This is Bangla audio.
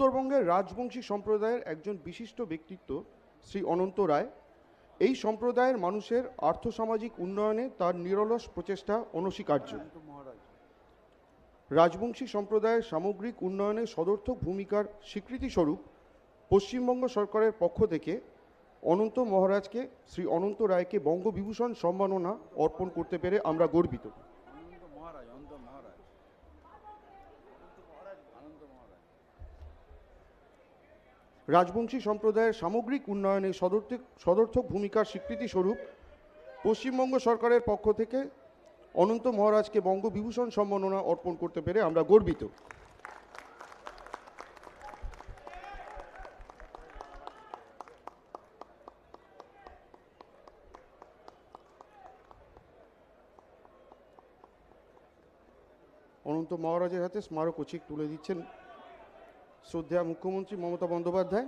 উত্তরবঙ্গের রাজবংশী সম্প্রদায়ের একজন বিশিষ্ট ব্যক্তিত্ব শ্রী অনন্ত রায়। এই সম্প্রদায়ের মানুষের আর্থসামাজিক উন্নয়নে তার নিরলস প্রচেষ্টা অনস্বীকার্য। রাজবংশী সম্প্রদায়ের সামগ্রিক উন্নয়নে সদর্থক ভূমিকার স্বীকৃতিস্বরূপ পশ্চিমবঙ্গ সরকারের পক্ষ থেকে অনন্ত মহারাজকে, শ্রী অনন্ত রায়কে বঙ্গবিভূষণ সম্মাননা অর্পণ করতে পেরে আমরা গর্বিত। রাজবংশী সম্প্রদায়ের সামগ্রিক উন্নয়নে সদর্থক ভূমিকার স্বীকৃতিস্বরূপ পশ্চিমবঙ্গ সরকারের পক্ষ থেকে অনন্ত মহারাজকে বঙ্গবিভূষণ সম্মাননা অর্পণ করতে পেরে আমরা গর্বিত। অনন্ত মহারাজের হাতে স্মারক ও চেক তুলে দিচ্ছেন শ্রদ্ধেয় মুখ্যমন্ত্রী মমতা বন্দ্যোপাধ্যায়।